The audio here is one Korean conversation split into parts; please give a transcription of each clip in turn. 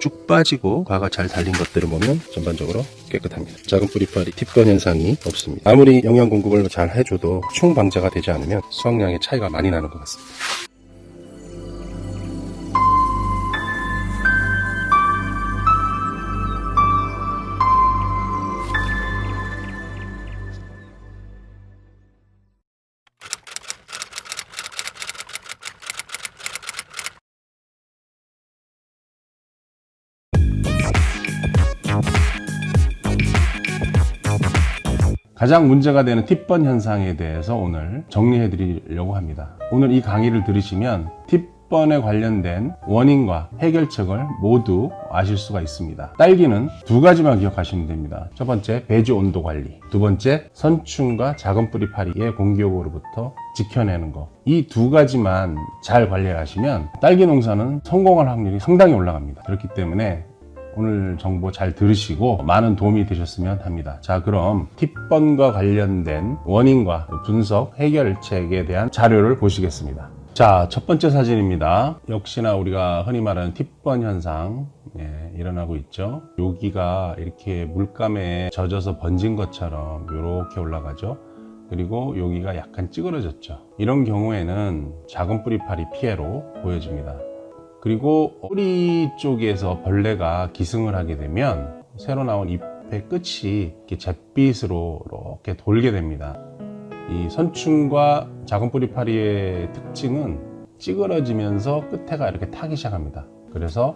쭉 빠지고 과가 잘 달린 것들을 보면 전반적으로 깨끗합니다. 작은 뿌리파리 팁번 현상이 없습니다. 아무리 영양 공급을 잘 해줘도 충방제가 되지 않으면 수확량의 차이가 많이 나는 것 같습니다. 가장 문제가 되는 팁번 현상에 대해서 오늘 정리해 드리려고 합니다. 오늘 이 강의를 들으시면 팁번에 관련된 원인과 해결책을 모두 아실 수가 있습니다. 딸기는 두 가지만 기억하시면 됩니다. 첫 번째, 배지 온도 관리. 두 번째, 선충과 작은 뿌리 파리의 공기욕으로부터 지켜내는 거. 이 두 가지만 잘 관리하시면 딸기 농사는 성공할 확률이 상당히 올라갑니다. 그렇기 때문에 오늘 정보 잘 들으시고 많은 도움이 되셨으면 합니다. 자, 그럼 팁번과 관련된 원인과 분석, 해결책에 대한 자료를 보시겠습니다. 자, 첫 번째 사진입니다. 역시나 우리가 흔히 말하는 팁번 현상 일어나고 있죠. 여기가 이렇게 물감에 젖어서 번진 것처럼 이렇게 올라가죠. 그리고 여기가 약간 찌그러졌죠. 이런 경우에는 작은 뿌리파리 피해로 보여집니다. 그리고 뿌리 쪽에서 벌레가 기승을 하게 되면 새로 나온 잎의 끝이 이렇게 잿빛으로 이렇게 돌게 됩니다. 이 선충과 작은 뿌리파리의 특징은 찌그러지면서 끝에가 이렇게 타기 시작합니다. 그래서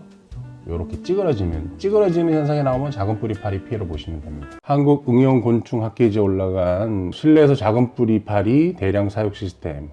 이렇게 찌그러지는 현상이 나오면 작은 뿌리파리 피해로 보시면 됩니다. 한국응용곤충학회지에 올라간 실내에서 작은 뿌리파리 대량 사육 시스템,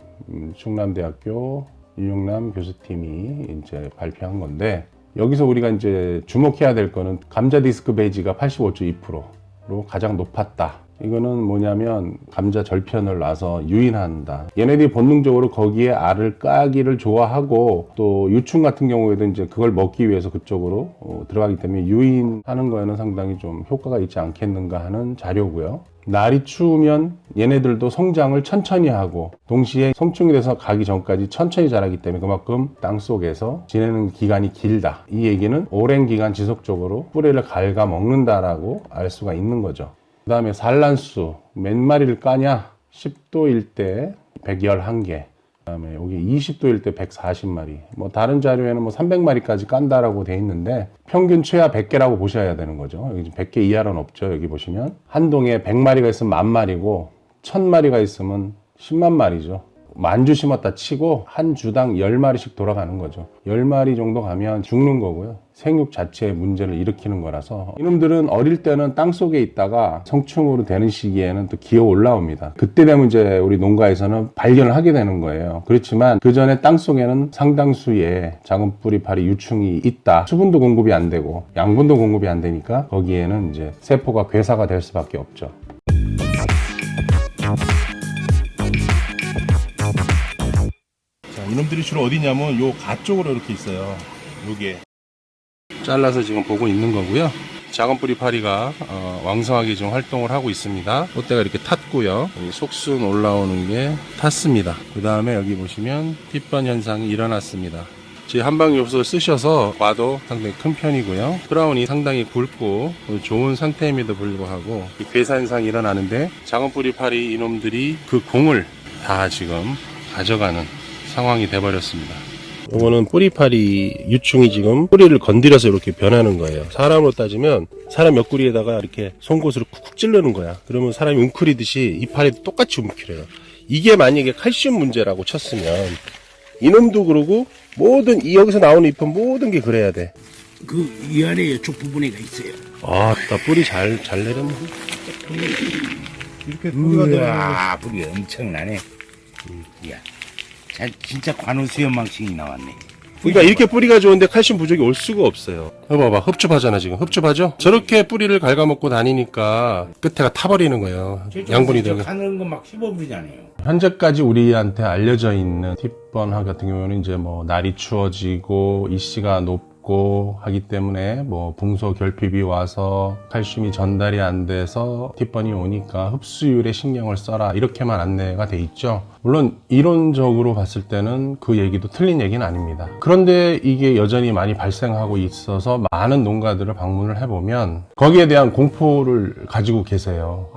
충남대학교 윤용남 교수팀이 이제 발표한 건데, 여기서 우리가 이제 주목해야 될 거는 감자 디스크 베이지가 85.2%로 가장 높았다. 이거는 뭐냐면 감자 절편을 놔서 유인한다. 얘네들이 본능적으로 거기에 알을 까기를 좋아하고 또 유충 같은 경우에도 이제 그걸 먹기 위해서 그쪽으로 들어가기 때문에 유인하는 거에는 상당히 좀 효과가 있지 않겠는가 하는 자료고요. 날이 추우면 얘네들도 성장을 천천히 하고 동시에 성충이 돼서 가기 전까지 천천히 자라기 때문에 그만큼 땅속에서 지내는 기간이 길다. 이 얘기는 오랜 기간 지속적으로 뿌리를 갉아 먹는다라고 알 수가 있는 거죠. 그 다음에 산란수 몇 마리를 까냐? 10도일 때 111개, 그 다음에 여기 20도일 때 140마리, 뭐 다른 자료에는 뭐 300마리까지 깐다라고 돼 있는데 평균 최하 100개라고 보셔야 되는 거죠. 여기 100개 이하는 없죠. 여기 보시면 한 동에 100마리가 있으면 10,000마리고 1000마리가 있으면 10만 마리죠. 만주 심었다 치고 한 주당 10마리씩 돌아가는 거죠. 10마리 정도 가면 죽는 거고요. 생육 자체에 문제를 일으키는 거라서 이놈들은 어릴 때는 땅속에 있다가 성충으로 되는 시기에는 또 기어 올라옵니다. 그때 되면 이제 우리 농가에서는 발견을 하게 되는 거예요. 그렇지만 그 전에 땅속에는 상당수의 작은 뿌리파리 유충이 있다. 수분도 공급이 안 되고 양분도 공급이 안 되니까 거기에는 이제 세포가 괴사가 될 수밖에 없죠. 이놈들이 주로 어디냐면 요 가 쪽으로 이렇게 있어요. 요게 잘라서 지금 보고 있는 거고요. 작은 뿌리파리가 왕성하게 지금 활동을 하고 있습니다. 꽃대가 이렇게 탔고요. 속순 올라오는 게 탔습니다. 그 다음에 여기 보시면 팁번 현상이 일어났습니다. 제 한방요소를 쓰셔서 과도 상당히 큰 편이고요. 크라운이 상당히 굵고 좋은 상태임에도 불구하고 이 괴사 현상이 일어나는데 작은 뿌리파리 이놈들이 그 공을 다 지금 가져가는 상황이 돼버렸습니다. 이거는 뿌리파리 유충이 지금 뿌리를 건드려서 이렇게 변하는 거예요. 사람으로 따지면 사람 옆구리에다가 이렇게 송곳으로 쿡쿡 찌르는 거야. 그러면 사람이 웅크리듯이 이파리도 똑같이 웅크려요. 이게 만약에 칼슘 문제라고 쳤으면 이놈도 그러고 모든 여기서 나오는 잎은 모든 게 그래야 돼. 그 위아래 이쪽 부분에가 있어요. 아, 나 뿌리 잘 내려면 이렇게 뿌리가 내려면 뿌리가 엄청나네. 야. 진짜 관우수염망칭이 나왔네. 그러니까 이렇게 뿌리가 좋은데 칼슘 부족이 올 수가 없어요. 봐봐, 흡줍하잖아 지금. 흡줍하죠? 저렇게 뿌리를 갉아먹고 다니니까 끝에가 타버리는 거예요. 양분이 되고. 하는 거 막 씹어버리잖아요. 현재까지 우리한테 알려져 있는 팁번 같은 경우는 이제 뭐 날이 추워지고 이씨가 높고 높고 하기 때문에 뭐 붕소 결핍이 와서 칼슘이 전달이 안 돼서 팁번이 오니까 흡수율에 신경을 써라 이렇게만 안내가 돼 있죠. 물론 이론적으로 봤을 때는 그 얘기도 틀린 얘기는 아닙니다. 그런데 이게 여전히 많이 발생하고 있어서 많은 농가들을 방문을 해보면 거기에 대한 공포를 가지고 계세요.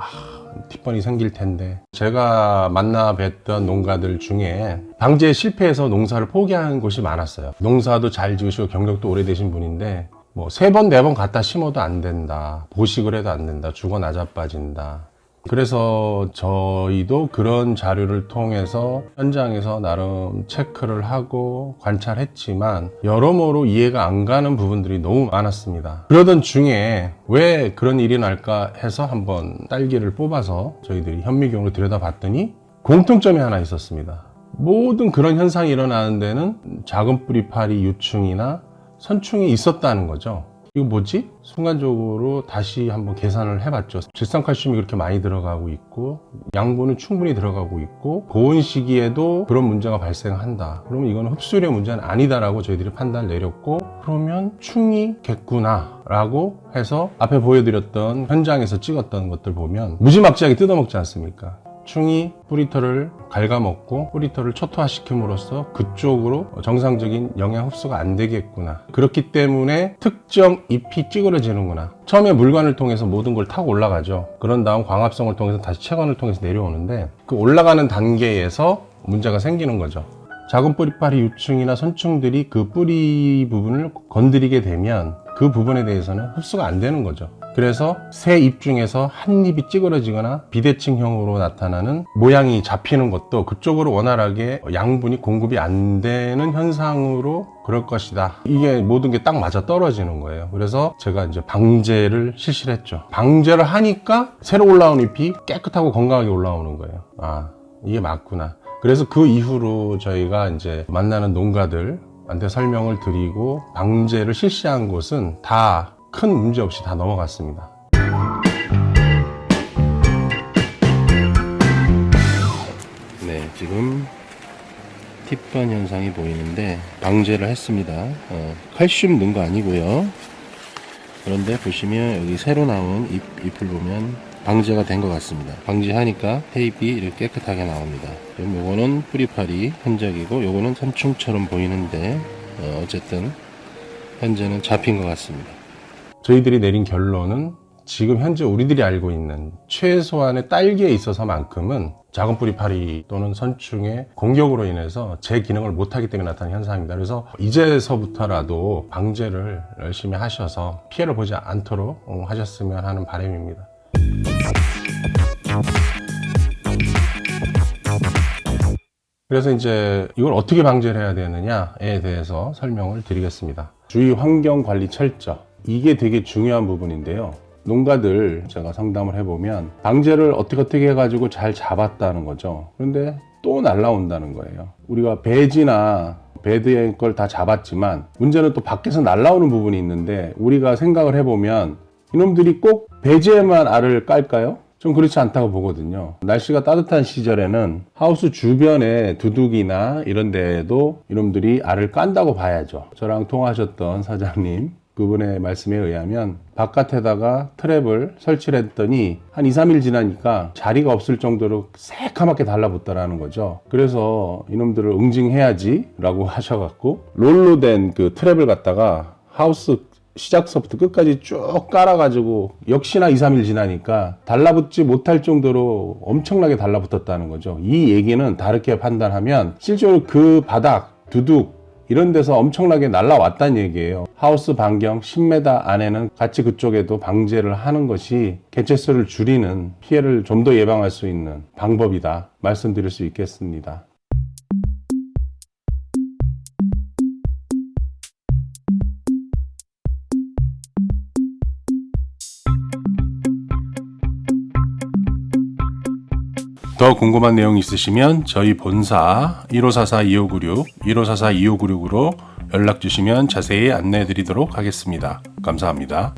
팁번이 생길 텐데. 제가 만나 뵀던 농가들 중에 방제에 실패해서 농사를 포기한 곳이 많았어요. 농사도 잘 지으시고 경력도 오래되신 분인데 뭐 3번, 4번 갖다 심어도 안 된다, 보식을 해도 안 된다, 죽어 나자빠진다. 그래서 저희도 그런 자료를 통해서 현장에서 나름 체크를 하고 관찰했지만 여러모로 이해가 안 가는 부분들이 너무 많았습니다. 그러던 중에 왜 그런 일이 날까 해서 한번 딸기를 뽑아서 저희들이 현미경으로 들여다봤더니 공통점이 하나 있었습니다. 모든 그런 현상이 일어나는 데는 작은 뿌리파리 유충이나 선충이 있었다는 거죠. 이거 뭐지? 순간적으로 다시 한번 계산을 해봤죠. 질산칼슘이 그렇게 많이 들어가고 있고 양분은 충분히 들어가고 있고 고온 시기에도 그런 문제가 발생한다. 그러면 이거는 흡수율의 문제는 아니다라고 저희들이 판단을 내렸고, 그러면 충이겠구나 라고 해서 앞에 보여드렸던 현장에서 찍었던 것들 보면 무지막지하게 뜯어먹지 않습니까? 충이 뿌리털을 갉아먹고 뿌리털을 초토화시킴으로써 그쪽으로 정상적인 영양 흡수가 안 되겠구나. 그렇기 때문에 특정 잎이 찌그러지는구나. 처음에 물관을 통해서 모든 걸 타고 올라가죠. 그런 다음 광합성을 통해서 다시 체관을 통해서 내려오는데 그 올라가는 단계에서 문제가 생기는 거죠. 작은 뿌리파리 유충이나 선충들이 그 뿌리 부분을 건드리게 되면 그 부분에 대해서는 흡수가 안 되는 거죠. 그래서 새 잎 중에서 한 잎이 찌그러지거나 비대칭형으로 나타나는 모양이 잡히는 것도 그쪽으로 원활하게 양분이 공급이 안 되는 현상으로 그럴 것이다. 이게 모든 게 딱 맞아 떨어지는 거예요. 그래서 제가 이제 방제를 실시를 했죠. 방제를 하니까 새로 올라온 잎이 깨끗하고 건강하게 올라오는 거예요. 이게 맞구나. 그래서 그 이후로 저희가 이제 만나는 농가들한테 설명을 드리고 방제를 실시한 곳은 다 큰 문제 없이 다 넘어갔습니다. 네, 지금 팁번 현상이 보이는데 방제를 했습니다. 칼슘 넣은 거 아니고요. 그런데 보시면 여기 새로 나온 잎을 보면 방제가 된 것 같습니다. 방제하니까 테잎이 이렇게 깨끗하게 나옵니다. 그럼 요거는 뿌리파리 흔적이고 요거는 선충처럼 보이는데 어쨌든 현재는 잡힌 것 같습니다. 저희들이 내린 결론은 지금 현재 우리들이 알고 있는 최소한의 딸기에 있어서만큼은 작은 뿌리파리 또는 선충의 공격으로 인해서 제 기능을 못하기 때문에 나타나는 현상입니다. 그래서 이제서부터라도 방제를 열심히 하셔서 피해를 보지 않도록 하셨으면 하는 바람입니다. 그래서 이제 이걸 어떻게 방제를 해야 되느냐에 대해서 설명을 드리겠습니다. 주위 환경 관리 철저, 이게 되게 중요한 부분인데요. 농가들 제가 상담을 해보면 방제를 어떻게 해가지고 잘 잡았다는 거죠. 그런데 또 날라온다는 거예요. 우리가 배지나 배드의 걸 다 잡았지만 문제는 또 밖에서 날라오는 부분이 있는데, 우리가 생각을 해보면 이놈들이 꼭 배지에만 알을 깔까요? 좀 그렇지 않다고 보거든요. 날씨가 따뜻한 시절에는 하우스 주변에 두둑이나 이런 데에도 이놈들이 알을 깐다고 봐야죠. 저랑 통화하셨던 사장님, 그분의 말씀에 의하면 바깥에다가 트랩을 설치를 했더니 한 2, 3일 지나니까 자리가 없을 정도로 새카맣게 달라붙다라는 거죠. 그래서 이놈들을 응징해야지 라고 하셔갖고 롤로 된 그 트랩을 갖다가 하우스 시작서부터 끝까지 쭉 깔아가지고 역시나 2, 3일 지나니까 달라붙지 못할 정도로 엄청나게 달라붙었다는 거죠. 이 얘기는 다르게 판단하면 실제로 그 바닥, 두둑 이런 데서 엄청나게 날라왔다는 얘기예요. 하우스 반경 10m 안에는 같이 그쪽에도 방제를 하는 것이 개체수를 줄이는, 피해를 좀 더 예방할 수 있는 방법이다 말씀드릴 수 있겠습니다. 더 궁금한 내용 있으시면 저희 본사 1544-2596, 1544-2596으로 연락 주시면 자세히 안내해 드리도록 하겠습니다. 감사합니다.